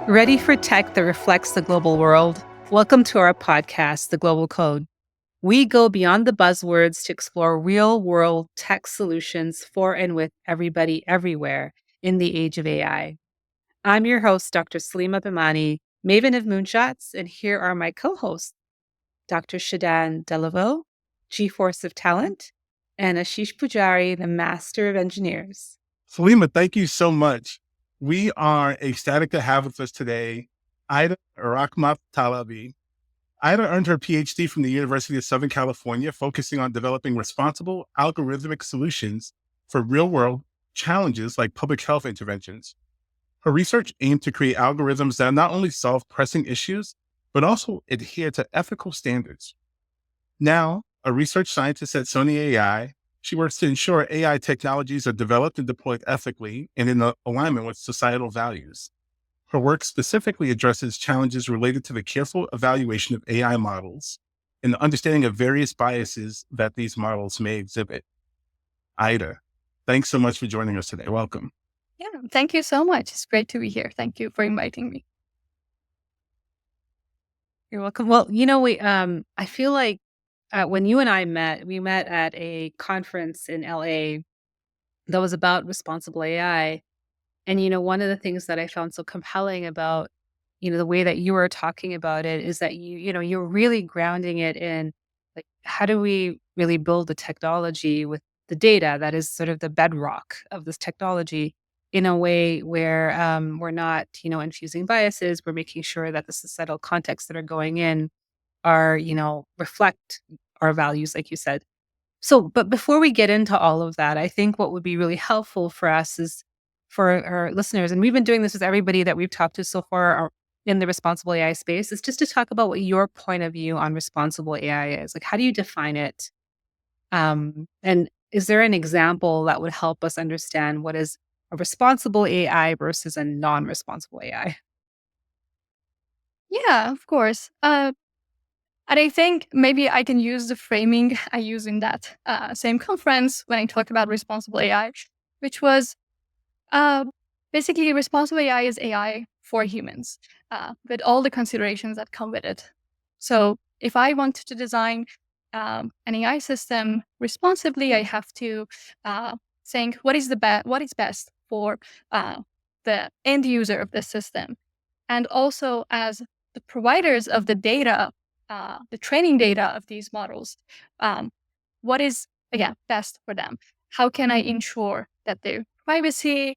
Ready for tech that reflects the global world? Welcome to our podcast, The Global Code. We go beyond the buzzwords to explore real world tech solutions for and with everybody everywhere in the age of AI. I'm your host, Dr. Salima Bhimani, Maven of Moonshots, and here are my co hosts, Dr. Shadan Deleveaux, G-Force of Talent, and Ashish Pujari, the Master of Engineers. Salima, thank you so much. We are ecstatic to have with us today Aida Rahmattalabi. Aida earned her PhD from the University of Southern California, focusing on developing responsible algorithmic solutions for real-world challenges like public health interventions. Her research aimed to create algorithms that not only solve pressing issues, but also adhere to ethical standards. Now, a research scientist at Sony AI, she works to ensure AI technologies are developed and deployed ethically and in alignment with societal values. Her work specifically addresses challenges related to the careful evaluation of AI models and the understanding of various biases that these models may exhibit. Aida, thanks so much for joining us today. Welcome. Yeah, thank you so much. It's great to be here. Thank you for inviting me. You're welcome. Well, I feel like when you and I met, we met at a conference in LA that was about responsible AI. And, one of the things that I found so compelling about, the way that you were talking about it is that you're really grounding it in like, how do we really build the technology with the data that is sort of the bedrock of this technology in a way where we're not, infusing biases. We're making sure that the societal contexts that are going in are, reflect our values, like you said. So, but before we get into all of that, I think what would be really helpful for us is for our listeners, and we've been doing this with everybody that we've talked to so far in the responsible AI space, is just to talk about what your point of view on responsible AI is. Like, how do you define it? And is there an example that would help us understand what is a responsible AI versus a non-responsible AI? Yeah, of course. And I think maybe I can use the framing I used in that same conference when I talked about responsible AI, which was basically responsible AI is AI for humans with all the considerations that come with it. So if I want to design an AI system responsibly, I have to think what is best for the end user of the system. And also as the providers of the data, the training data of these models, what is, again, best for them? How can I ensure that their privacy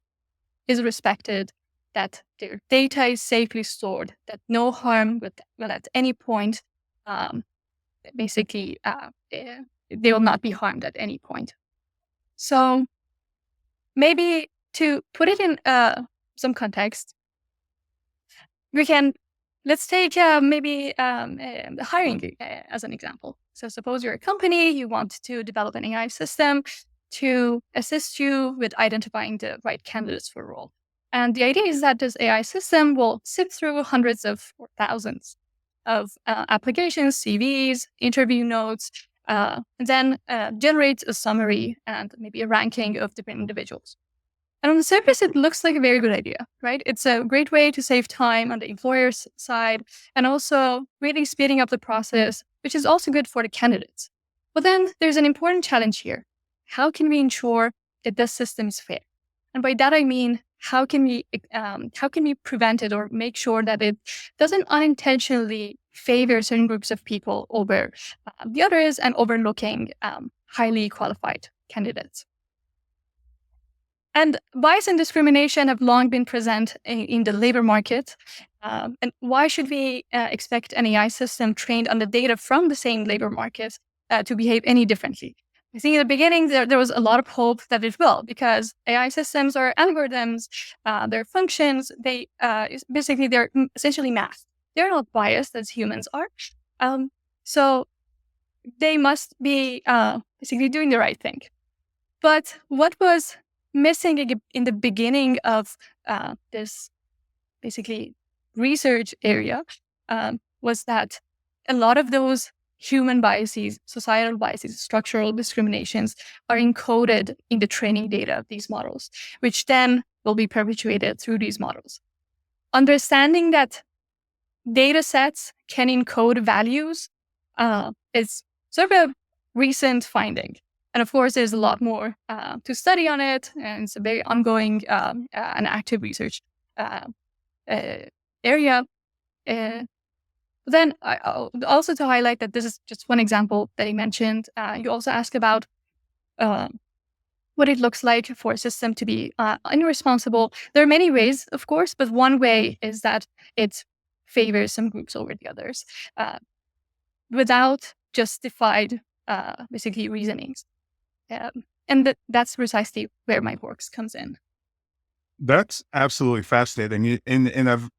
is respected, that their data is safely stored, that no harm will at any point, basically, they will not be harmed at any point. So maybe to put it in some context, let's take maybe hiring as an example. So suppose you're a company, you want to develop an AI system to assist you with identifying the right candidates for a role. And the idea is that this AI system will sift through hundreds of or thousands of applications, CVs, interview notes, and then generate a summary and maybe a ranking of different individuals. And on the surface, it looks like a very good idea, right? It's a great way to save time on the employer's side and also really speeding up the process, which is also good for the candidates. But then there's an important challenge here. How can we ensure that this system is fair? And by that, I mean, how can we prevent it or make sure that it doesn't unintentionally favor certain groups of people over the others and overlooking highly qualified candidates? And bias and discrimination have long been present in the labor market. And why should we expect an AI system trained on the data from the same labor market to behave any differently? I think in the beginning, there was a lot of hope that it will, because AI systems are algorithms, they're functions, they're essentially math. They're not biased as humans are. So they must be basically doing the right thing. But what was missing in the beginning of this basically research area was that a lot of those human biases, societal biases, structural discriminations are encoded in the training data of these models, which then will be perpetuated through these models. understanding that data sets can encode values is sort of a recent finding. And of course, there's a lot more to study on it, and it's a very ongoing and active research area. Then also to highlight that this is just one example that he mentioned. You also asked about what it looks like for a system to be irresponsible. There are many ways, of course, but one way is that it favors some groups over the others without justified, basically, reasonings. And that's precisely where my work comes in. That's absolutely fascinating. And I've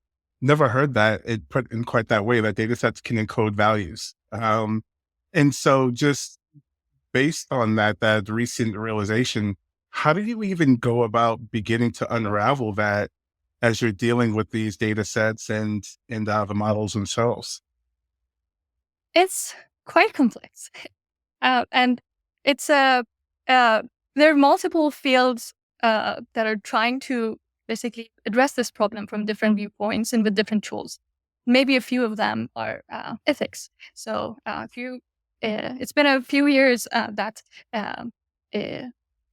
never heard that it put in quite that way, that data sets can encode values. And so just based on that recent realization, how do you even go about beginning to unravel that as you're dealing with these data sets and the models themselves? It's quite complex. And it's there are multiple fields that are trying to basically address this problem from different viewpoints and with different tools. Maybe a few of them are ethics. So it's been a few years that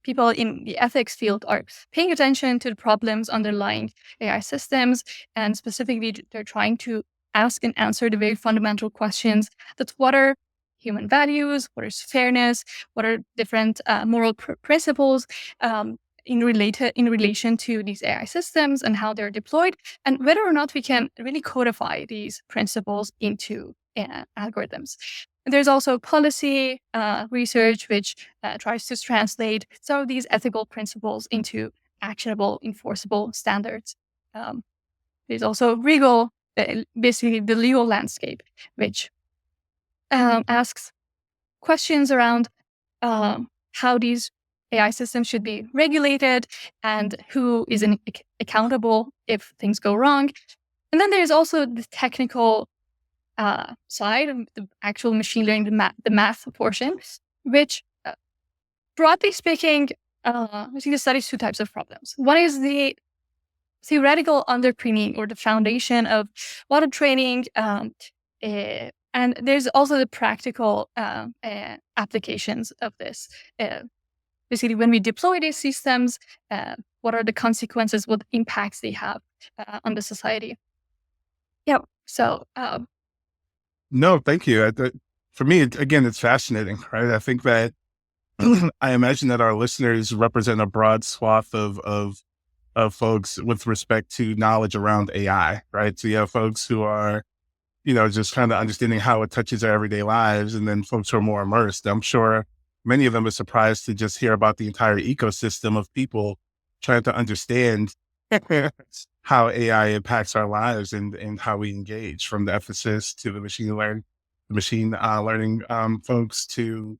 people in the ethics field are paying attention to the problems underlying AI systems, and specifically they're trying to ask and answer the very fundamental questions: that what are human values, what is fairness, what are different moral principles in relation to these AI systems and how they're deployed, and whether or not we can really codify these principles into algorithms. And there's also policy research, which tries to translate some of these ethical principles into actionable, enforceable standards. There's also basically the legal landscape, which asks questions around how these AI systems should be regulated and who is accountable if things go wrong. And then there's also the technical side, the actual machine learning, the math portion, which, broadly speaking, I think it studies two types of problems. One is the theoretical underpinning or the foundation of model training, and there's also the practical applications of this. Basically, when we deploy these systems, what are the consequences, what impacts they have on the society? Yeah. So, No, thank you. For me, again, it's fascinating, right? I think that I imagine that our listeners represent a broad swath of folks with respect to knowledge around AI, right? So you have folks who are, just kind of understanding how it touches our everyday lives, and then folks who are more immersed. I'm sure many of them are surprised to just hear about the entire ecosystem of people trying to understand how AI impacts our lives and how we engage, from the ethicists to the machine learning folks to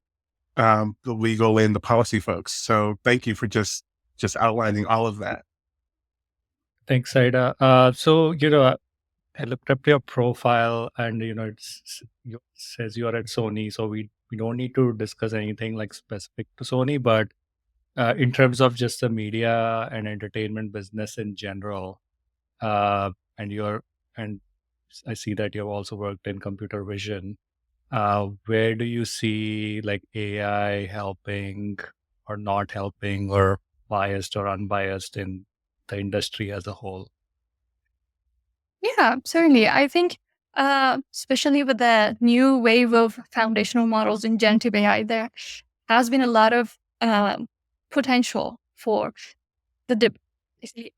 the legal and the policy folks. So thank you for just outlining all of that. Thanks, Aida. I looked up your profile, and it says you are at Sony, so we don't need to discuss anything like specific to Sony, but in terms of just the media and entertainment business in general, and I see that you've also worked in computer vision. Where do you see like AI helping or not helping, or biased or unbiased in the industry as a whole? yeah, certainly. I think, especially with the new wave of foundational models in generative AI, there has been a lot of potential for the basically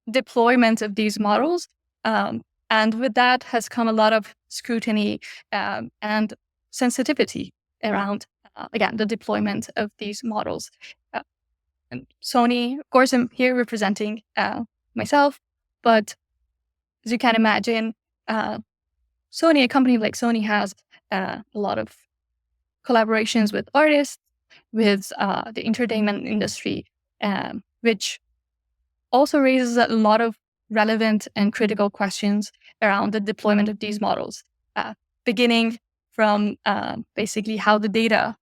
deployment of these models. And with that has come a lot of scrutiny and sensitivity around, again, the deployment of these models. And Sony, of course, I'm here representing myself, but as you can imagine, a company like Sony has a lot of collaborations with artists, with the entertainment industry, which also raises a lot of relevant and critical questions around the deployment of these models, beginning from basically how the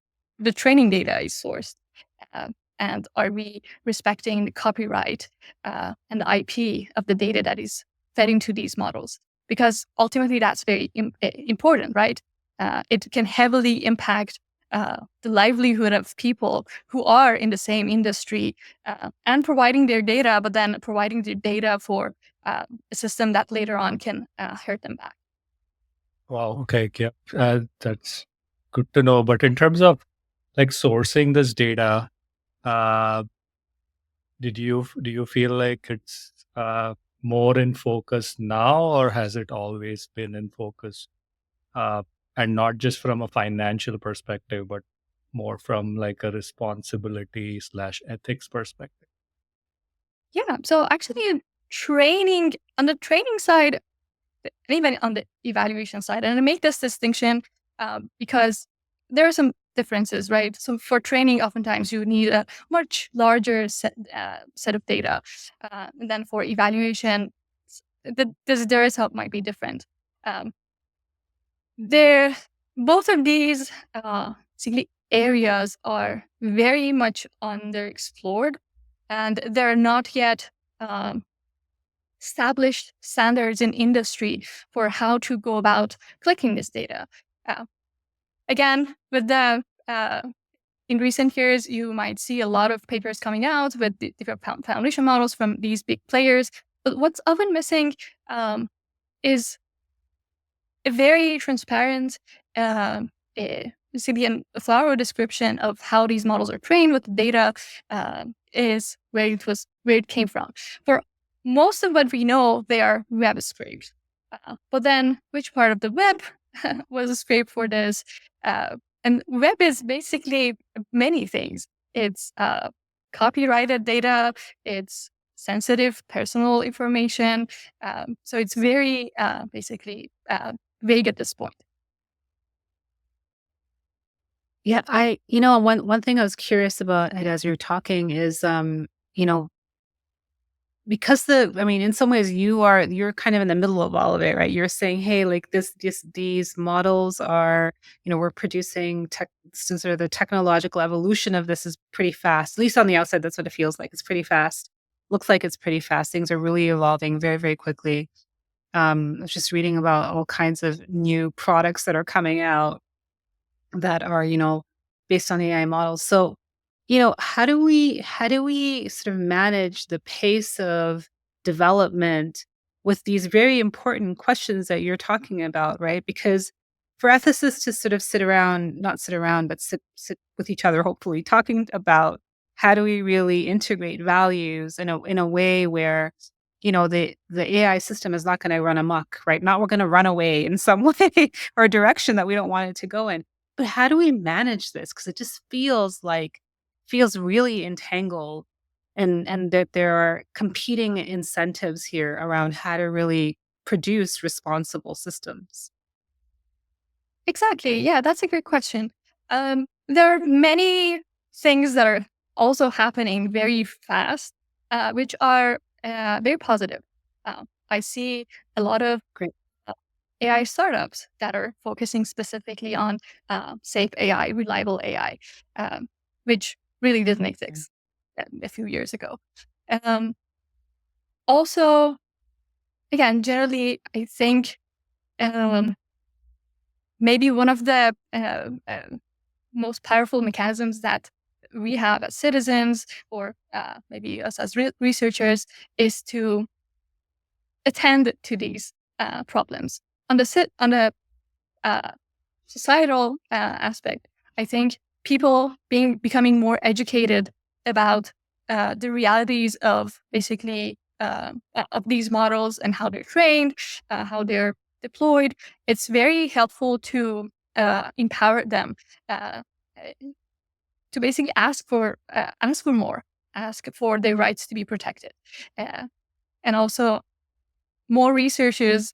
training data is sourced. And are we respecting the copyright and the IP of the data that is fed into these models, because ultimately that's very important, right? It can heavily impact the livelihood of people who are in the same industry and providing their data, but then providing the data for a system that later on can hurt them back. Wow. Okay. Yeah. That's good to know. But in terms of like sourcing this data, uh, do you feel like it's more in focus now, or has it always been in focus? And not just from a financial perspective, but more from like a responsibility slash ethics perspective. Yeah. So actually, on the training side, and even on the evaluation side, and I make this distinction because there are some differences, right? So for training, oftentimes you need a much larger set of data, and then for evaluation, the result might be different. Um, there, both of these basically areas are very much underexplored, and they're not yet established standards in industry for how to go about collecting this data. Uh, Again, with the in recent years, you might see a lot of papers coming out with different foundation models from these big players. But what's often missing is a very transparent, basically a thorough description of how these models are trained, what the data is, where it came from. For most of what we know, they are web scrapes. But then, which part of the web was scraped for this? And web is basically many things. It's copyrighted data. It's sensitive personal information. So it's very basically vague at this point. Yeah, one thing I was curious about, and as you're talking, is you know, because in some ways you're kind of in the middle of all of it, right? You're saying, hey, like these models are, we're producing tech, sort of the technological evolution of this is pretty fast. At least on the outside, that's what it feels like. It's pretty fast. Looks like it's pretty fast. Things are really evolving very, very quickly. I was just reading about all kinds of new products that are coming out that are, based on AI models. So, how do we sort of manage the pace of development with these very important questions that you're talking about, right? Because for ethicists to sort of not sit around, but sit with each other, hopefully talking about how do we really integrate values in a way where the AI system is not going to run amok, right? Not we're going to run away in some way or a direction that we don't want it to go in. But how do we manage this? Because it just feels really entangled, and that there are competing incentives here around how to really produce responsible systems. Exactly. Yeah, that's a great question. There are many things that are also happening very fast, which are very positive. I see a lot of Great. AI startups that are focusing specifically on safe AI, reliable AI, which really didn't exist a few years ago. Um, Also, again, generally, I think um, maybe one of the most powerful mechanisms that we have as citizens, or maybe us as researchers, is to attend to these problems. On the uh, societal aspect, I think people becoming more educated about the realities of basically of these models and how they're trained, how they're deployed. It's very helpful to empower them uh, to basically ask for more, ask for their rights to be protected, uh, and also more researchers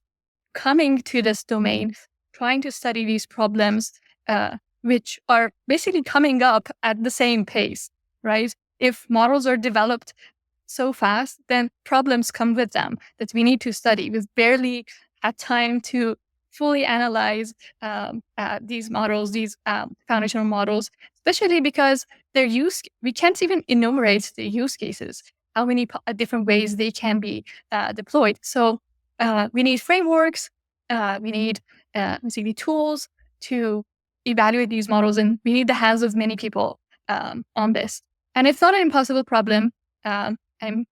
coming to this domain, trying to study these problems, which are basically coming up at the same pace, right? If models are developed so fast, then problems come with them that we need to study. We've barely had time to fully analyze these models, these foundational models, especially because we can't even enumerate the use cases, how many different ways they can be deployed. So we need frameworks, we need basically tools to evaluate these models, and we need the hands of many people on this. And it's not an impossible problem. I'm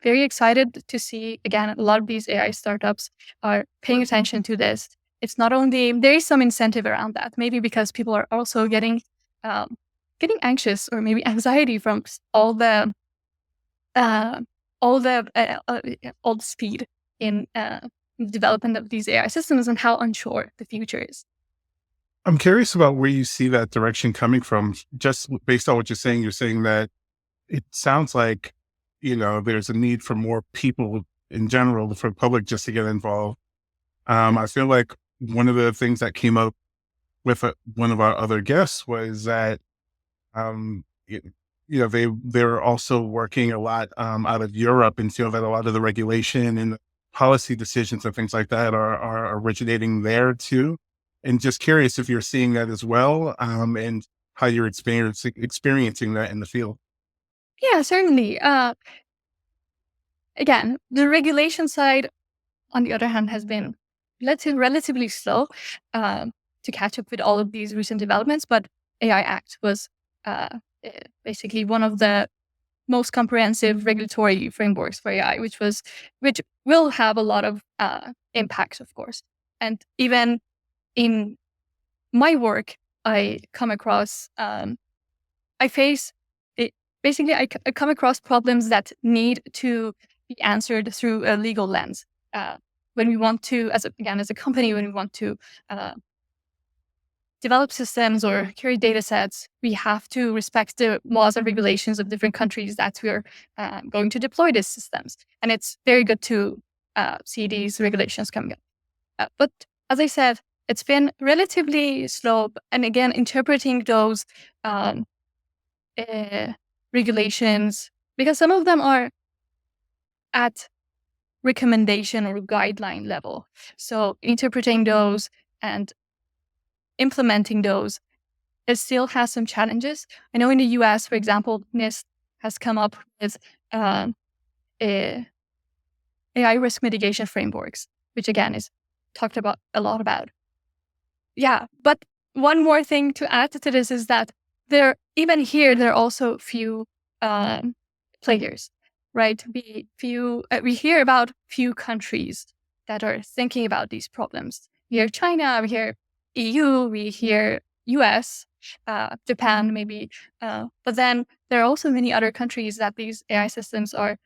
very excited to see, again, a lot of these AI startups are paying attention to this. It's not only, there is some incentive around that, maybe because people are also getting anxious or maybe anxiety from all the speed in development of these AI systems and how unsure the future is. I'm curious about where you see that direction coming from. Just based on what you're saying that it sounds like, there's a need for more people in general, for the public just to get involved. I feel like one of the things that came up with one of our other guests was that, they're also working a lot out of Europe, and feel that a lot of the regulation and the policy decisions and things like that are originating there too. And just curious if you're seeing that as well, and how you're experiencing that in the field. Yeah, certainly. Again, the regulation side, on the other hand, has been relatively slow to catch up with all of these recent developments. But AI Act was basically one of the most comprehensive regulatory frameworks for AI, which will have a lot of impacts, of course. And even in my work, I come across, I face it. Basically, I come across problems that need to be answered through a legal lens. When we want to, as a company, when we want to develop systems or curate data sets, we have to respect the laws and regulations of different countries that we're going to deploy these systems. And it's very good to see these regulations coming up. But as I said, it's been relatively slow. And again, interpreting those regulations, because some of them are at recommendation or guideline level. So interpreting those and implementing those, it still has some challenges. I know in the US, for example, NIST has come up with AI risk mitigation frameworks, which again is talked about a lot about. Yeah, but one more thing to add to this is that there are also few players, right? We hear about few countries that are thinking about these problems. We hear China, we hear EU, we hear US, Japan, maybe. But then there are also many other countries that these AI systems are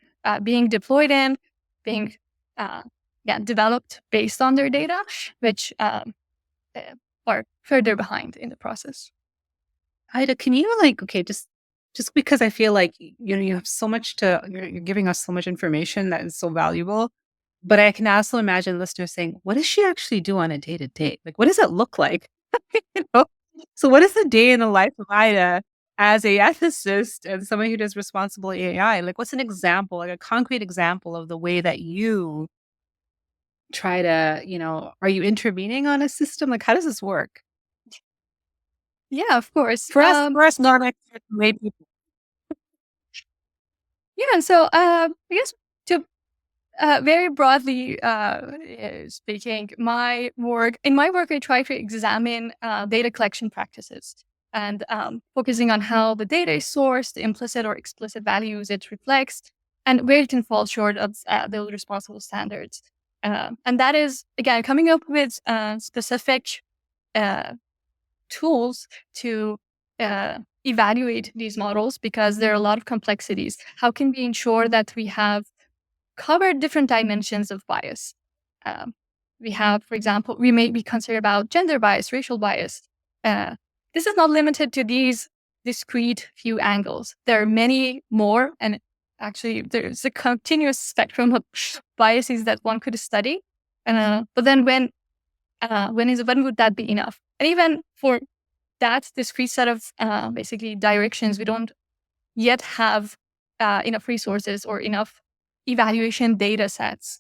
being deployed in, being developed based on their data, which are further behind in the process. Ida, can you just because I feel like, you have so much you're giving us so much information that is so valuable, but I can also imagine listeners saying, what does she actually do on a day-to-day? Like, what does it look like? You know? So what is the day in the life of Ida as a ethicist and someone who does responsible AI? Like, what's an example, like a concrete example of the way that you try to, are you intervening on a system? Like, how does this work? Yeah, of course. For us non-expert lay people. Yeah, so I guess to very broadly speaking, in my work, I try to examine data collection practices and focusing on how the data is sourced, the implicit or explicit values it reflects, and where it can fall short of those responsible standards. And that is, again, coming up with specific tools to evaluate these models, because there are a lot of complexities. How can we ensure that we have covered different dimensions of bias? We have, for example, we may be concerned about gender bias, racial bias. This is not limited to these discrete few angles. There are many more, and actually there's a continuous spectrum of biases that one could study. But then when would that be enough? And even for that discrete set of basically directions, we don't yet have enough resources or enough evaluation data sets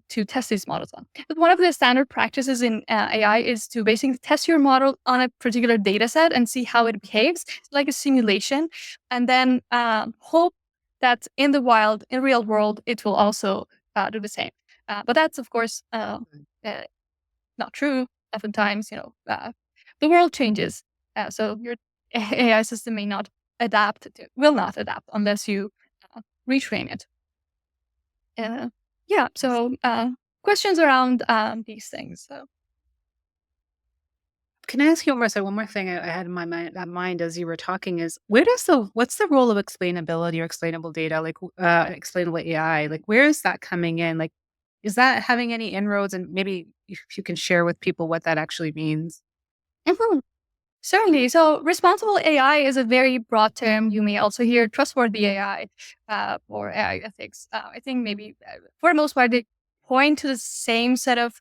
to test these models on. But one of the standard practices in AI is to basically test your model on a particular data set and see how it behaves, like a simulation, and then hope that in the real world, it will also do the same. But that's, of course, not true. Oftentimes, the world changes. So your AI system will not adapt unless you retrain it. So questions around these things. So. Can I ask you one more? So one more thing I had in my mind as you were talking is what's the role of explainability or explainable data, like explainable AI? Like, where is that coming in? Like, is that having any inroads? And maybe if you can share with people what that actually means. Mhm. Certainly. So responsible AI is a very broad term. You may also hear trustworthy AI or AI ethics. I think maybe for the most part, they point to the same set of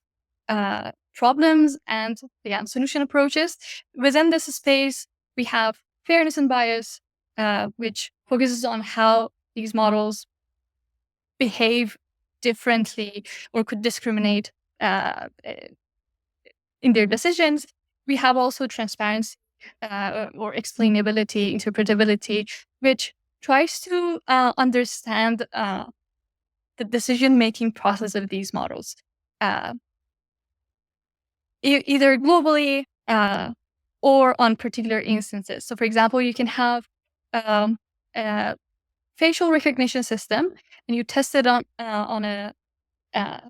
problems and solution approaches. Within this space, we have fairness and bias, which focuses on how these models behave differently or could discriminate in their decisions. We have also transparency or explainability, interpretability, which tries to understand the decision-making process of these models, uh, either globally or on particular instances. So, for example, you can have um, a facial recognition system, and you test it on uh, a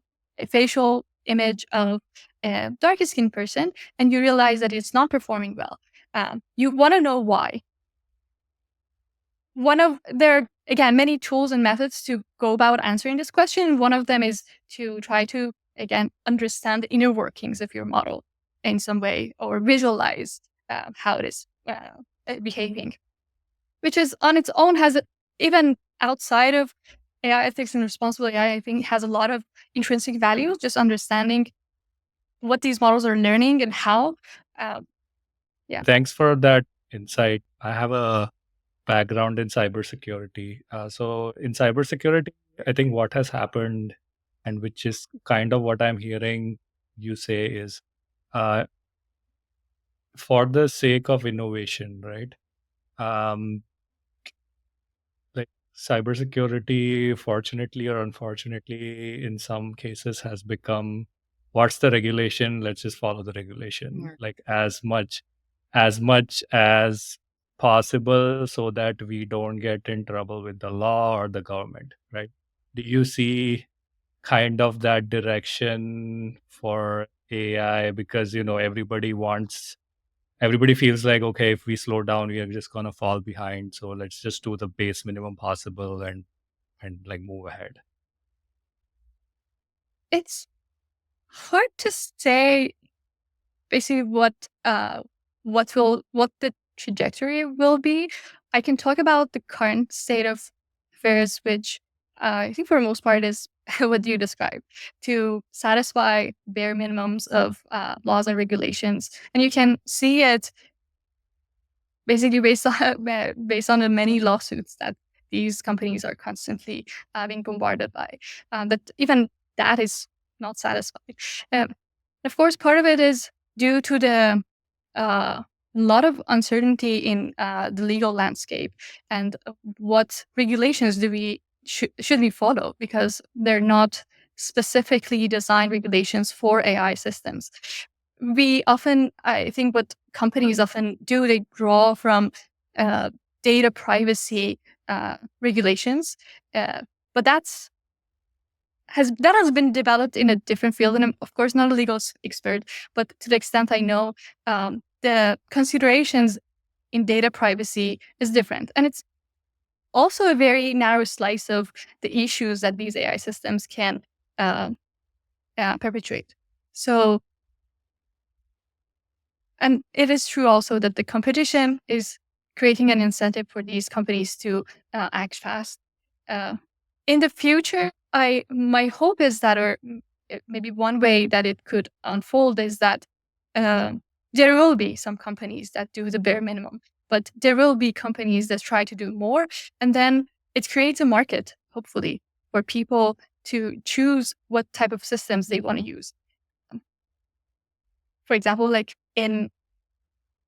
facial image of a darker skinned person, and you realize that it's not performing well. You want to know why. There are, again, many tools and methods to go about answering this question. One of them is to try to, again, understand the inner workings of your model in some way or visualize how it is behaving, which is on its own even outside of AI ethics and responsible AI, I think has a lot of intrinsic value, just understanding what these models are learning and how. Yeah. Thanks for that insight. I have a background in cybersecurity. So in cybersecurity, I think what has happened, and which is kind of what I'm hearing you say, is uh, for the sake of innovation, right? Um, like cybersecurity, fortunately or unfortunately, in some cases has become, what's the regulation? Let's just follow the regulation, Yeah. like as much as possible, so that we don't get in trouble with the law or the government, right? Do you see kind of that direction for AI? Because everybody feels like, okay, if we slow down, we are just going to fall behind, so let's just do the base minimum possible and like move ahead. It's hard to say basically what the trajectory will be. I can talk about the current state of affairs, which I think for the most part is what you described, to satisfy bare minimums of laws and regulations. And you can see it basically based on the many lawsuits that these companies are constantly being bombarded by. That even that is not satisfying. Of course, part of it is due to the lot of uncertainty in the legal landscape and what regulations should we follow, because they're not specifically designed regulations for AI systems. I think what companies often do, they draw from data privacy regulations, but that has been developed in a different field, and I'm of course not a legal expert, but to the extent I know, the considerations in data privacy is different, and it's also a very narrow slice of the issues that these AI systems can perpetuate. So. And it is true also that the competition is creating an incentive for these companies to act fast. In the future, my hope is that, or maybe one way that it could unfold is that there will be some companies that do the bare minimum, but there will be companies that try to do more, and then it creates a market, hopefully, for people to choose what type of systems they want to use. For example, like in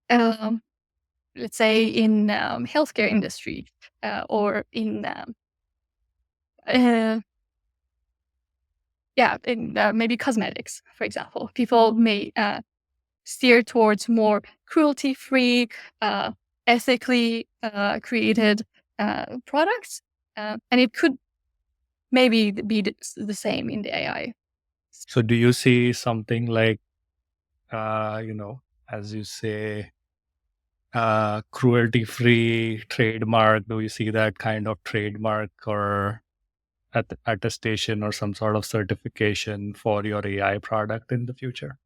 um, let's say in healthcare industry or in uh, in maybe cosmetics, for example. People may steer towards more cruelty-free, ethically created products, and it could maybe be the same in the AI. So do you see something like, as you say, cruelty-free trademark? Do you see that kind of trademark or attestation or some sort of certification for your AI product in the future?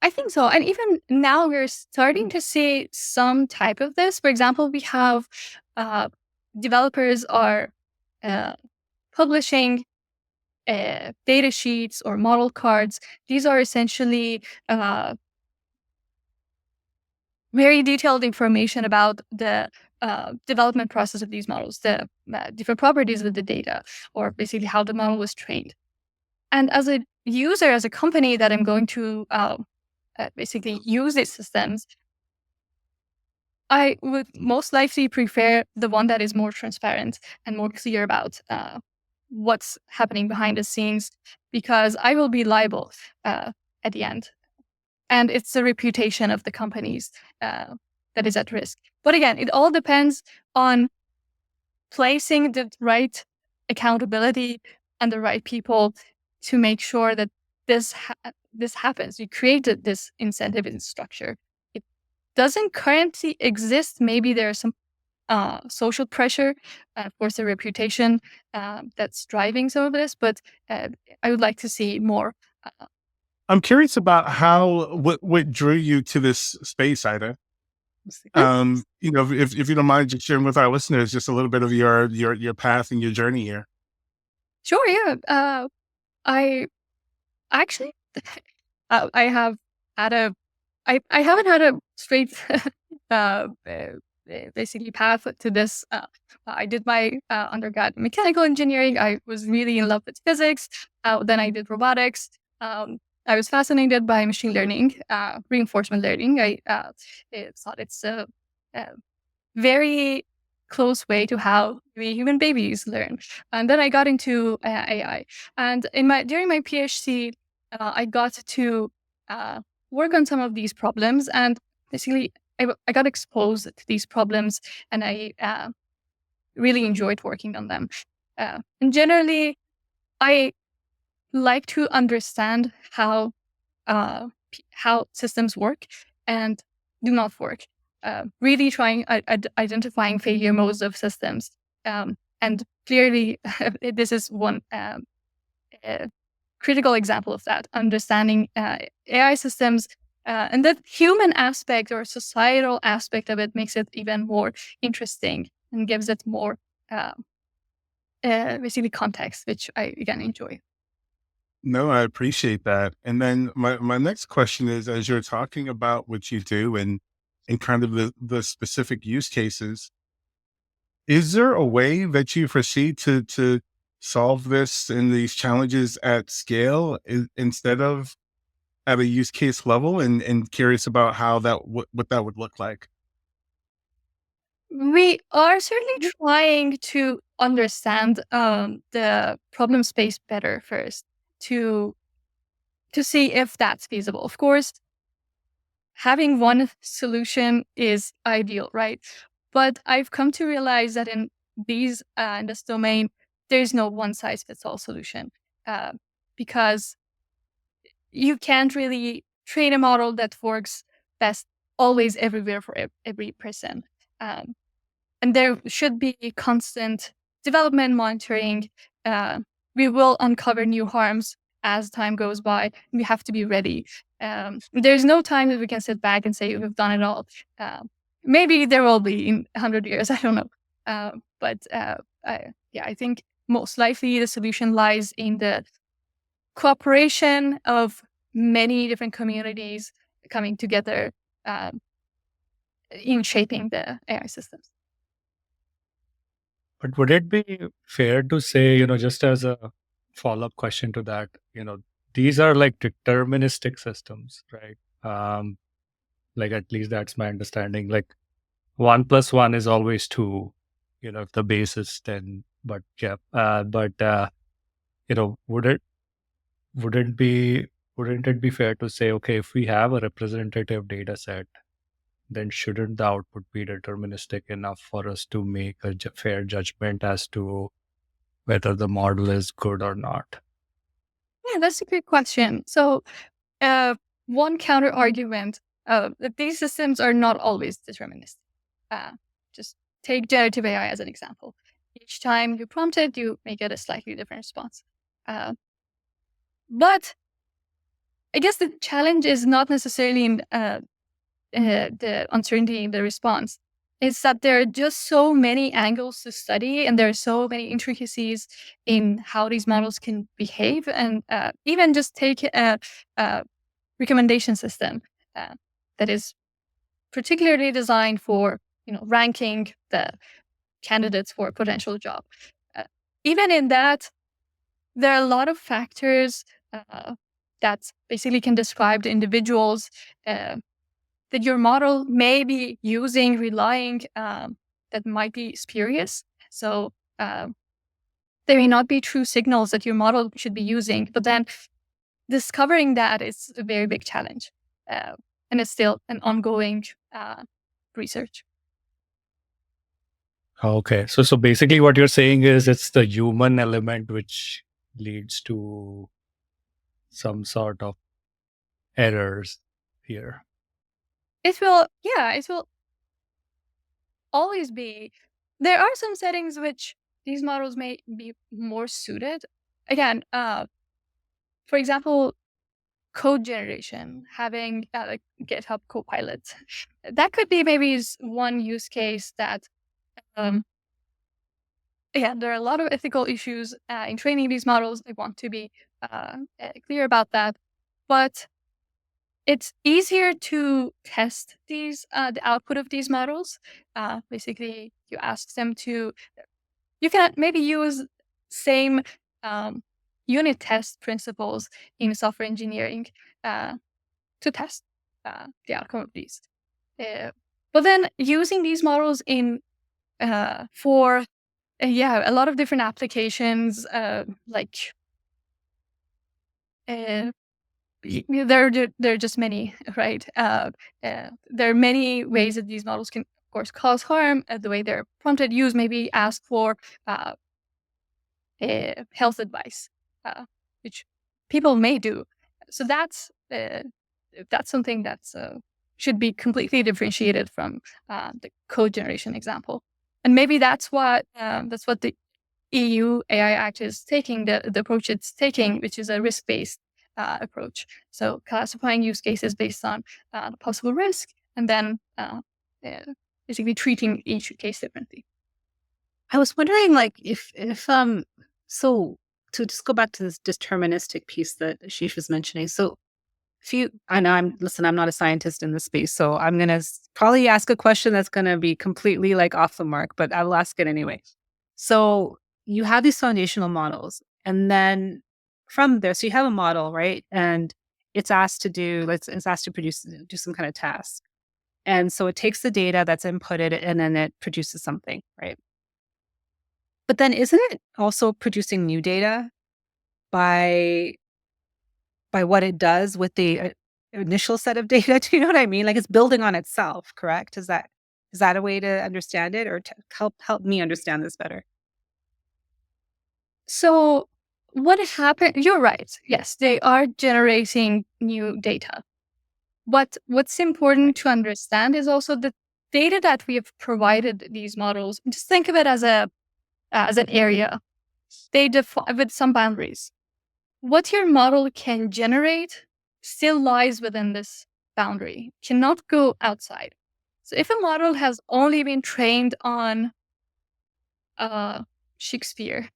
I think so. And even now we're starting to see some type of this. For example, we have developers are publishing data sheets or model cards. These are essentially very detailed information about the development process of these models, the different properties of the data, or basically how the model was trained. And as a user, as a company that I'm going to basically use these systems, I would most likely prefer the one that is more transparent and more clear about what's happening behind the scenes, because I will be liable at the end. And it's the reputation of the companies that is at risk. But again, it all depends on placing the right accountability and the right people to make sure that this happens. You created this incentive and structure. It doesn't currently exist. Maybe there's some social pressure, of course, the reputation that's driving some of this. But I would like to see more. I'm curious about what drew you to this space, Ida. If you don't mind just sharing with our listeners just a little bit of your path and your journey here. Sure, yeah. I actually, I have had I haven't had a straight, basically path to this. I did my undergrad in mechanical engineering. I was really in love with physics. Then I did robotics. I was fascinated by machine learning, reinforcement learning. I thought it's a very close way to how we human babies learn. And then I got into AI. And during my PhD, I got to work on some of these problems. And basically, I got exposed to these problems, and I really enjoyed working on them. And generally, I like to understand how systems work and do not work. Really trying identifying failure modes of systems, and clearly this is one critical example of that. Understanding AI systems and the human aspect or societal aspect of it makes it even more interesting and gives it more basically context, which I again enjoy. No, I appreciate that. And then my next question is, as you're talking about what you do and kind of the specific use cases, is there a way that you foresee to solve this and these challenges at scale instead of at a use case level? And curious about how what that would look like. We are certainly trying to understand the problem space better first to see if that's feasible. Of course, having one solution is ideal, right? But I've come to realize that in this domain, there's no one size fits all solution, because you can't really train a model that works best always everywhere for every person. Um, and there should be constant development monitoring. We will uncover new harms as time goes by. We have to be ready. There's no time that we can sit back and say we've done it all. Maybe there will be in 100 years. I don't know. But I think most likely the solution lies in the cooperation of many different communities coming together in shaping the AI systems. But would it be fair to say, just as a follow-up question to that, these are like deterministic systems, right? Like at least that's my understanding. Like 1 + 1 is always 2, if the base is 10. But yeah, would wouldn't it be fair to say, okay, if we have a representative data set, then shouldn't the output be deterministic enough for us to make a fair judgment as to whether the model is good or not? Yeah, that's a great question. So, one counter argument that these systems are not always deterministic. Just take generative AI as an example. Each time you prompt it, you may get a slightly different response. But I guess the challenge is not necessarily in the uncertainty in the response. It's that there are just so many angles to study, and there are so many intricacies in how these models can behave. And even just take a recommendation system that is particularly designed for ranking the candidates for a potential job. Even in that, there are a lot of factors that basically can describe the individuals that your model may be using, relying, that might be spurious. So they may not be true signals that your model should be using, but then discovering that is a very big challenge. And it's still an ongoing research. Okay. So basically what you're saying is it's the human element which leads to some sort of errors here. It will always be. There are some settings which these models may be more suited. Again, for example, code generation, having like GitHub Copilot. That could be maybe one use case that, there are a lot of ethical issues in training these models. I want to be clear about that. But it's easier to test the output of these models. Basically, you ask them to, you can maybe use same unit test principles in software engineering to test the outcome of these. But then using these models in for a lot of different applications, like there are just many, right? There are many ways that these models can, of course, cause harm. The way they're prompted, use, maybe ask for health advice, which people may do. So that's something that's should be completely differentiated from the code generation example. And maybe that's what the EU AI Act is taking, the approach it's taking, which is a risk-based approach. So classifying use cases based on the possible risk, and then basically treating each case differently. I was wondering, like, if so to just go back to this deterministic piece that Ashish was mentioning. So I know I'm not a scientist in this space, so I'm going to probably ask a question that's going to be completely like off the mark, but I will ask it anyway. So you have these foundational models, and then from there, so you have a model, right? And it's asked to do some kind of task. And so it takes the data that's inputted and then it produces something, right? But then isn't it also producing new data by what it does with the initial set of data? Do you know what I mean? Like, it's building on itself, correct? Is that a way to understand it, or to help me understand this better? So what happened? You're right. Yes, they are generating new data. But what's important to understand is also the data that we have provided these models. Just think of it as an area. They define with some boundaries. What your model can generate still lies within this boundary, cannot go outside. So if a model has only been trained on Shakespeare,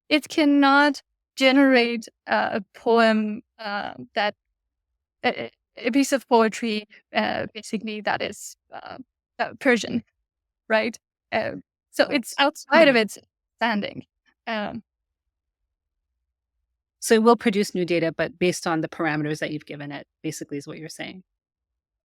it cannot generate a poem that a piece of poetry, basically, that is Persian, right? So it's outside of its standing. So it will produce new data, but based on the parameters that you've given it, basically, is what you're saying.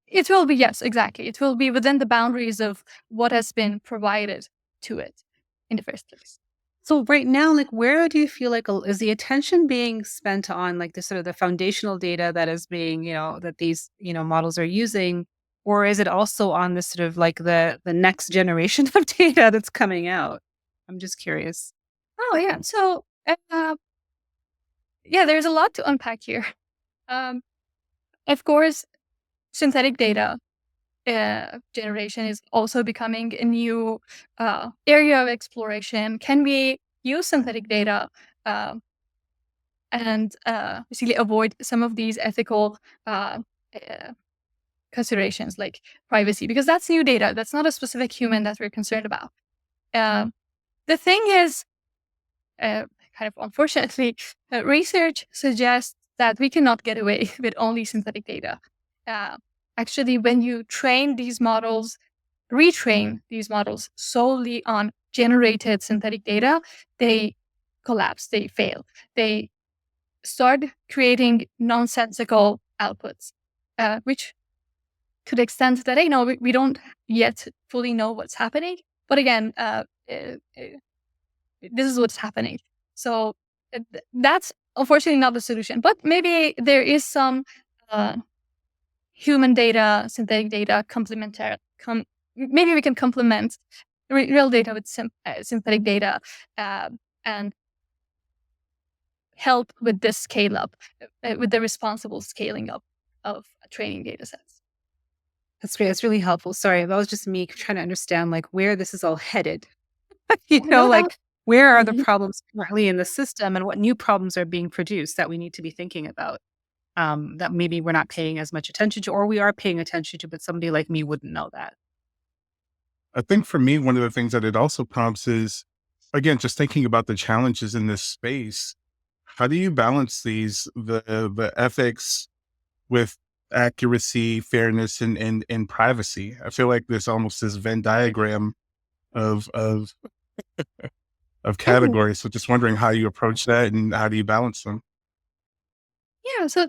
It will be, yes, exactly. It will be within the boundaries of what has been provided to it in the first place. So right now, like, where do you feel like is the attention being spent on like the sort of the foundational data that is being, that these, models are using, or is it also on the sort of like the next generation of data that's coming out? I'm just curious. Oh yeah. So yeah, there's a lot to unpack here. Um, of course, synthetic data generation is also becoming a new area of exploration. Can we use synthetic data uh, and basically avoid some of these ethical uh, uh, considerations like privacy? Because that's new data. That's not a specific human that we're concerned about. The thing is, kind of unfortunately, research suggests that we cannot get away with only synthetic data. Uh, Actually, when you retrain these models solely on generated synthetic data, they collapse, they fail. They start creating nonsensical outputs, which to the extent that, we don't yet fully know what's happening. But again, this is what's happening. So that's unfortunately not the solution. But maybe there is some human data, synthetic data, complementary. Maybe we can complement real data with synthetic data and help with this scale up, with the responsible scaling up of training data sets. That's great. That's really helpful. Sorry, that was just me trying to understand like where this is all headed. No doubt. Like where are the Mhm. problems currently in the system and what new problems are being produced that we need to be thinking about, that maybe we're not paying as much attention to, or we are paying attention to, but somebody like me wouldn't know that. I think for me, one of the things that it also prompts is, again, just thinking about the challenges in this space. How do you balance the ethics with accuracy, fairness, and privacy? I feel like there's almost this Venn diagram of Mhm. categories. So just wondering how you approach that and how do you balance them? Yeah, so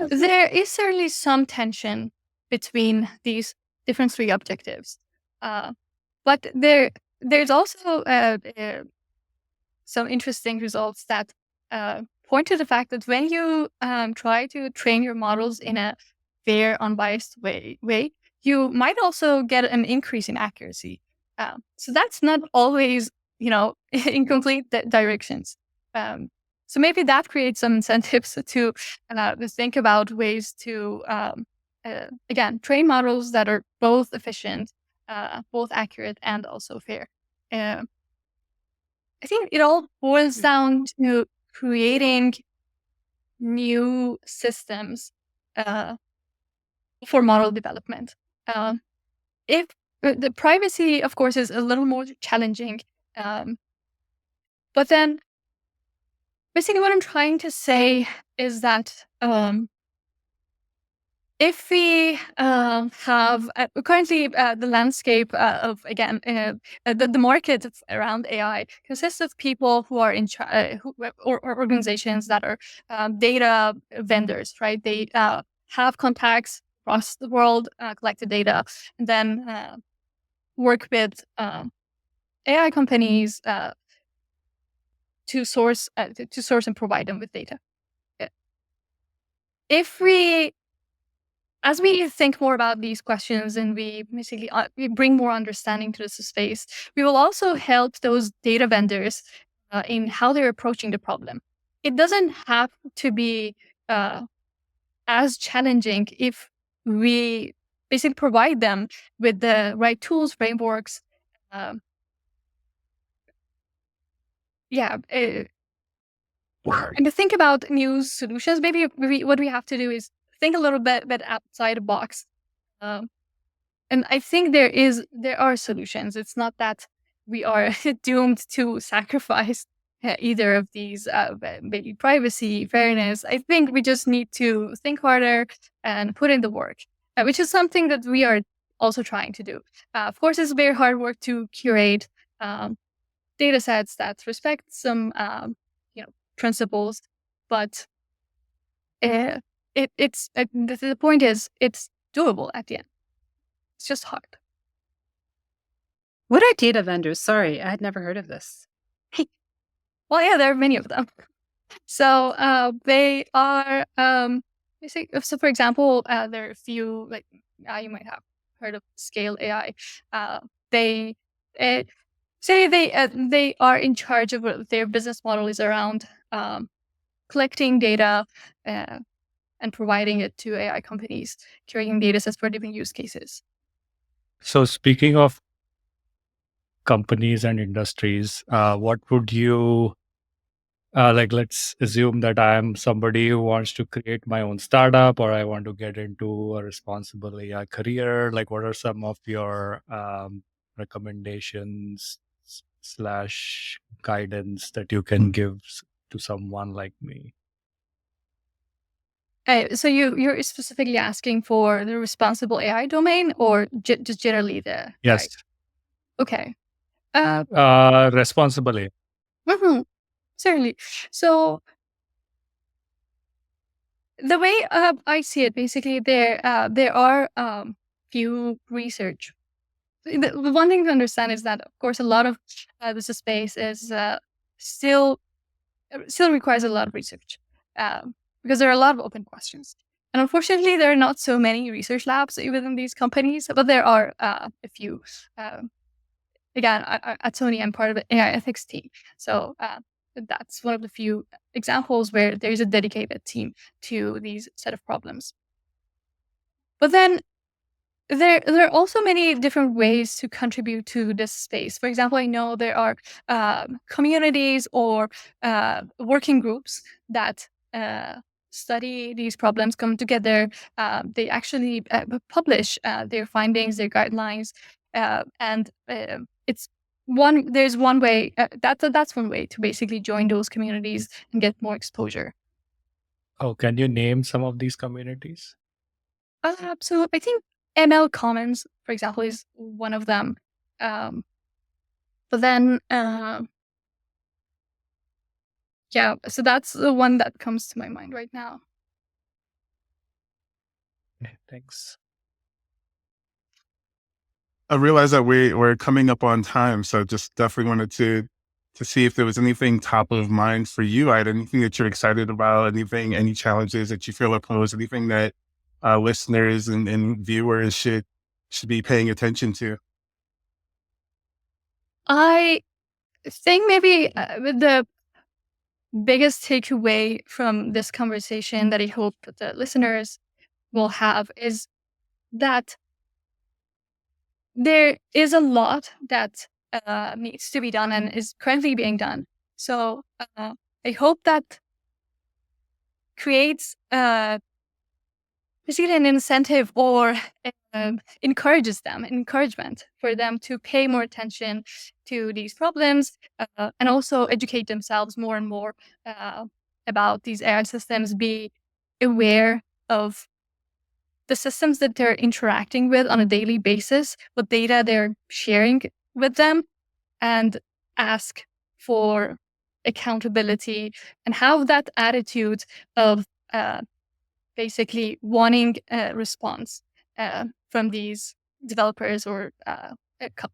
there is certainly some tension between these different three objectives. Uh, but there's also some interesting results that point to the fact that when you try to train your models in a fair, unbiased way, you might also get an increase in accuracy. So that's not always, in complete directions. Um, so maybe that creates some incentives to think about ways to, again, train models that are both efficient, both accurate, and also fair. Um, I think it all boils down to creating new systems uh, for model development. Um, if the privacy, of course, is a little more challenging, um, but then basically what I'm trying to say is that if we have currently the landscape of again the market around AI consists of people who are or organizations that are data vendors, right? They have contacts across the world, collect the data, and then work with AI companies to source and provide them with data. Uh, If we As we think more about these questions and we basically we bring more understanding to this space, we will also help those data vendors in how they're approaching the problem. It doesn't have to be uh, as challenging if we basically provide them with the right tools, frameworks. Um, yeah, and to think about new solutions, maybe what we have to do is think a little bit outside the box. Um, And I think there are solutions. It's not that we are doomed to sacrifice either of these, maybe privacy, fairness. I think we just need to think harder and put in the work, which is something that we are also trying to do. Of course, it's very hard work to curate um, data sets that respect some, principles, but uh, the point is it's doable at the end. It's just hard. What are data vendors? Sorry, I had never heard of this. Well, yeah, there are many of them. So they are so for example, there are a few like you might have heard of Scale AI. They uh, say they are in charge of what their business model is around collecting data and providing it to AI companies, creating data sets for different use cases. So speaking of companies and industries, what would you like? Let's assume that I am somebody who wants to create my own startup, or I want to get into a responsible AI career. Like, what are some of your recommendations slash guidance that you can give to someone like me? So you're specifically asking for the responsible AI domain, or just generally the Yes, AI? Okay. responsible AI. Mhm, certainly. So the way I see it, basically, there are few research. The one thing to understand is that, of course, a lot of this space is still requires a lot of research because there are a lot of open questions. And unfortunately, there are not so many research labs within these companies, but there are a few. Again, at Sony, I'm part of the AI ethics team. So that's one of the few examples where there is a dedicated team to these set of problems. But then there are also many different ways to contribute to this space. For example, I know there are communities or working groups that study these problems, come together. They actually publish their findings, their guidelines, and it's there's one way that's one way to basically join those communities and get more exposure. Oh, can you name some of these communities? So I think ML Commons, for example, is one of them. Um, but then, yeah, so that's the one that comes to my mind right now. Okay, thanks. I realized that we're coming up on time, so just definitely wanted to see if there was anything top of mind for you, Ida, anything that you're excited about, any challenges that you feel are posed, anything that listeners and viewers should be paying attention to. I think maybe the biggest takeaway from this conversation that I hope the listeners will have is that there is a lot that needs to be done and is currently being done. So I hope that creates basically an incentive or encourages them, encouragement for them to pay more attention to these problems and also educate themselves more and more about these AI systems, be aware of the systems that they're interacting with on a daily basis, what data they're sharing with them, and ask for accountability and have that attitude of basically wanting a response from these developers or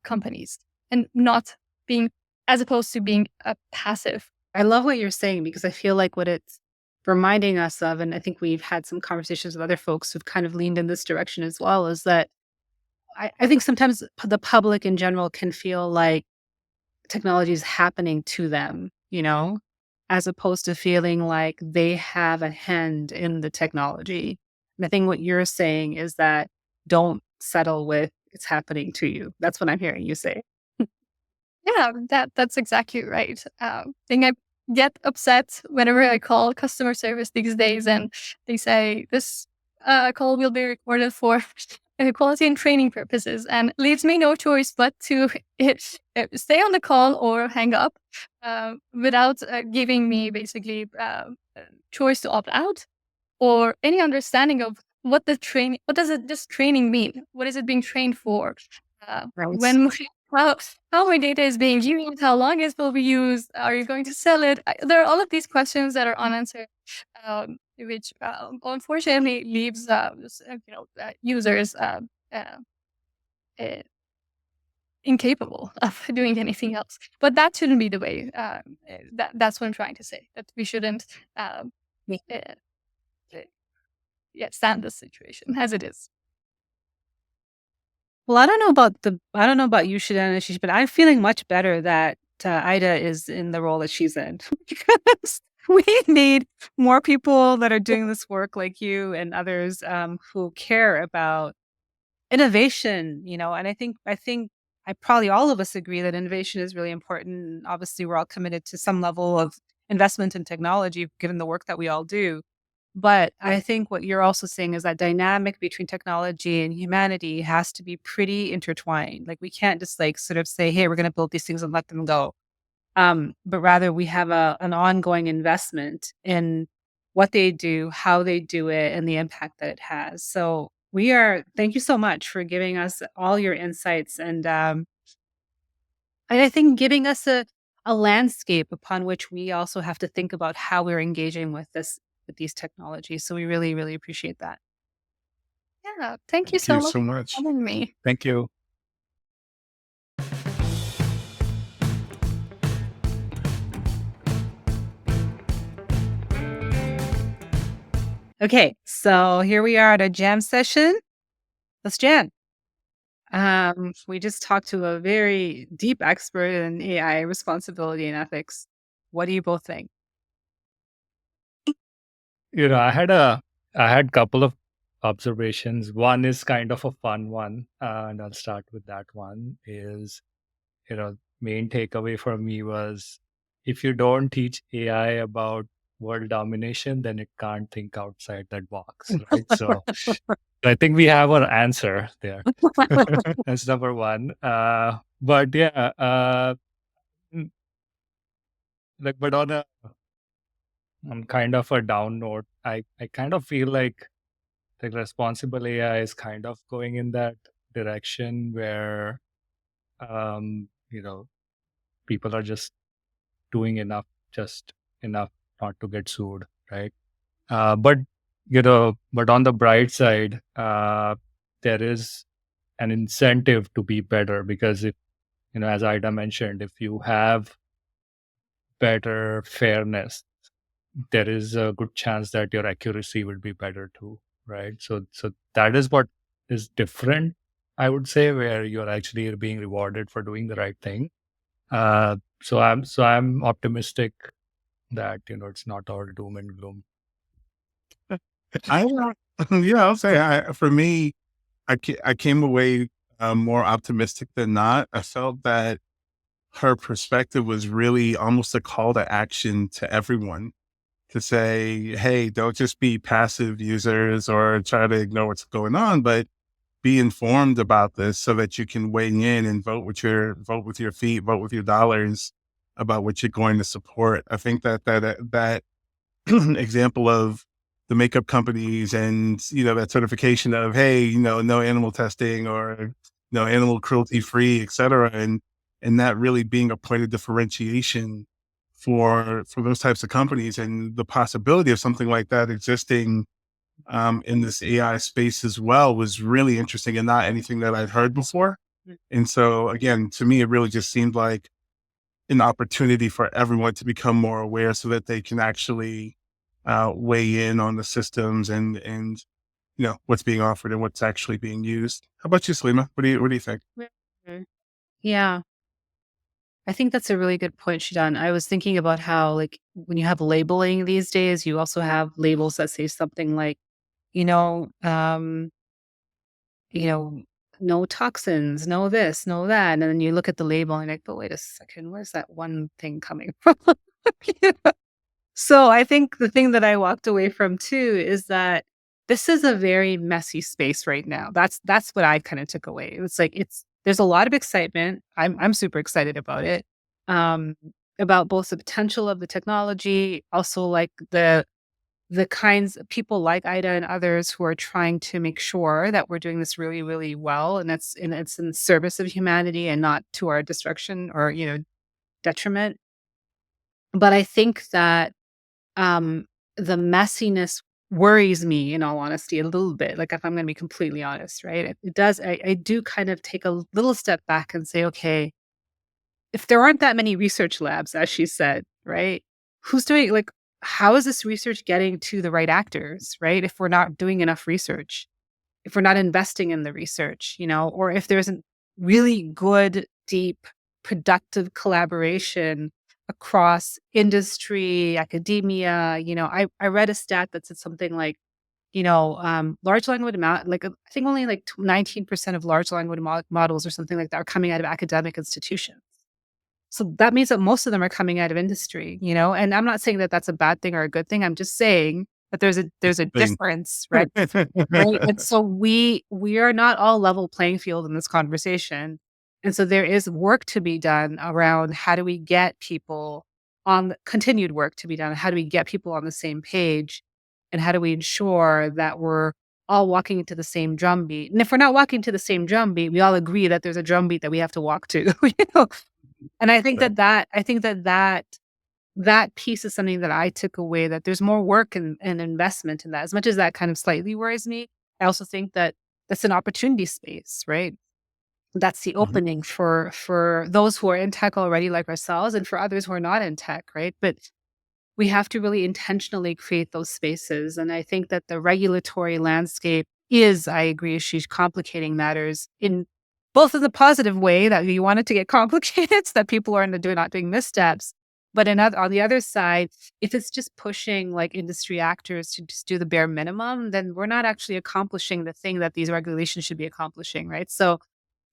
companies, and not being, as opposed to being a passive. I love what you're saying because I feel like what it's reminding us of, and I think we've had some conversations with other folks who've kind of leaned in this direction as well, is that I think sometimes the public in general can feel like technology is happening to them, as opposed to feeling like they have a hand in the technology. And I think what you're saying is that don't settle with it's happening to you. That's what I'm hearing you say. Yeah, that's exactly right. I think I get upset whenever I call customer service these days, and they say this call will be recorded for quality and training purposes, and leaves me no choice but to stay on the call or hang up without giving me basically choice to opt out or any understanding of what does this training mean? What is it being trained for? Right. When how my data is being used? How long it will be used? Are you going to sell it? There are all of these questions that are unanswered, which unfortunately leaves users uh, incapable of doing anything else. But that shouldn't be the way. That's what I'm trying to say. That we shouldn't uh, stand this situation as it is. Well, I don't know about you, Shadan and Ashish, but I'm feeling much better that Ida is in the role that she's in because we need more people that are doing this work like you and others who care about innovation. And I probably all of us agree that innovation is really important. Obviously, we're all committed to some level of investment in technology, given the work that we all do. But I think what you're also saying is that dynamic between technology and humanity has to be pretty intertwined. Like we can't just like sort of say, "Hey, we're going to build these things and let them go." But rather we have an ongoing investment in what they do, how they do it, and the impact that it has. So thank you so much for giving us all your insights and I think giving us a landscape upon which we also have to think about how we're engaging with these technologies. So we really, really appreciate that. Yeah, thank you Thank so you much so for much. having me. Thank you. Okay, so here we are at a jam session. Let's jam. We just talked to a very deep expert in AI responsibility and ethics. What do you both think? I had couple of observations. One is kind of a fun one, and I'll start with that one. Is main takeaway for me was if you don't teach AI about world domination, then it can't think outside that box, right? So I think we have our answer there. That's number one. But yeah, mm, but on kind of a down note, I kind of feel like the responsible AI is kind of going in that direction where um, you know people are just doing just enough not to get sued, right? But but on the bright side, there is an incentive to be better because if as Ida mentioned, if you have better fairness, there is a good chance that your accuracy will be better too, right? So that is what is different, I would say, where you're actually being rewarded for doing the right thing. So I'm optimistic that it's not all doom and gloom. I yeah, I'll say for me, I came away more optimistic than not. I felt that her perspective was really almost a call to action to everyone to say, hey, don't just be passive users or try to ignore what's going on, but be informed about this so that you can weigh in and vote with your feet, vote with your dollars about what you're going to support. I think that example of the makeup companies and that certification of, hey, no animal testing or no animal cruelty free, et cetera, and that really being a point of differentiation for those types of companies, and the possibility of something like that existing in this AI space as well was really interesting and not anything that I'd heard before. And so again, to me, it really just seemed like an opportunity for everyone to become more aware so that they can actually weigh in on the systems and what's being offered and what's actually being used. How about you, Salima? What do you think? Mhm. Yeah, I think that's a really good point, Shidan. I was thinking about how, like, when you have labeling these days, you also have labels that say something like, you know, um, you know, no toxins, no this, no that. And then you look at the label and you're like, but wait a second, where's that one thing coming from? You know? So I think the thing that I walked away from too is that this is a very messy space right now. That's what I kind of took away. It was like there's a lot of excitement. I'm super excited about it. Um, about both the potential of the technology, also like the kinds of people like Ida and others who are trying to make sure that we're doing this really, really well, and it's in service of humanity and not to our destruction or detriment. But I think that um, the messiness worries me, in all honesty, a little bit. Like, if I'm going to be completely honest, right? It does. I do kind of take a little step back and say, okay, if there aren't that many research labs, as she said, right? Who's doing like? How is this research getting to the right actors, right? If we're not doing enough research, if we're not investing in the research, or if there isn't really good, deep, productive collaboration across industry, academia. I read a stat that said something like, large language model, like I think only like 19% of large language models or something like that are coming out of academic institutions. So that means that most of them are coming out of industry, and I'm not saying that that's a bad thing or a good thing. I'm just saying that there's a Thing. difference, right? Right. And so we are not all level playing field in this conversation. And so there is work to be done around how do we get people on continued work to be done. How do we get people on the same page? And how do we ensure that we're all walking into the same drumbeat? And if we're not walking to the same drumbeat, we all agree that there's a drumbeat that we have to walk to. And I think Right. that piece is something that I took away, that there's more work and investment in that. As much as that kind of slightly worries me, I also think that that's an opportunity space, right? That's the Mhm. opening for those who are in tech already, like ourselves, and for others who are not in tech, right? But we have to really intentionally create those spaces. And I think that the regulatory landscape is, I agree, she's complicating matters in both in the positive way that you want it to get complicated so that people are not doing missteps. But on the other side, if it's just pushing like industry actors to just do the bare minimum, then we're not actually accomplishing the thing that these regulations should be accomplishing, right? So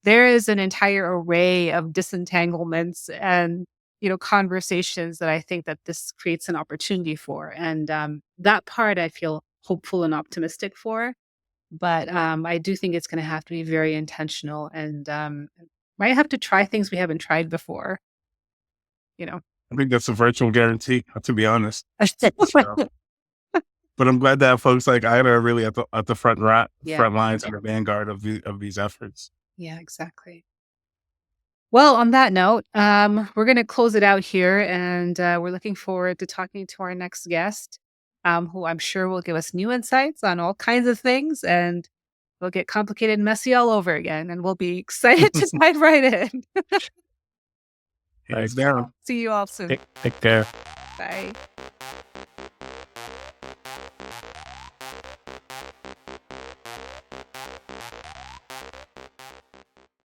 there is an entire array of disentanglements and, conversations that I think that this creates an opportunity for. And that part I feel hopeful and optimistic for. But I do think it's going to have to be very intentional and might have to try things we haven't tried before, you know. I think that's a virtual guarantee, to be honest. So, but I'm glad that folks like Ida are really at the Yeah. front lines and the vanguard of these efforts. Yeah, exactly. Well, on that note, we're going to close it out here, and we're looking forward to talking to our next guest, who I'm sure will give us new insights on all kinds of things, and we'll get complicated and messy all over again, and we'll be excited to dive right in. Hands down. See you all soon. Take care. Bye.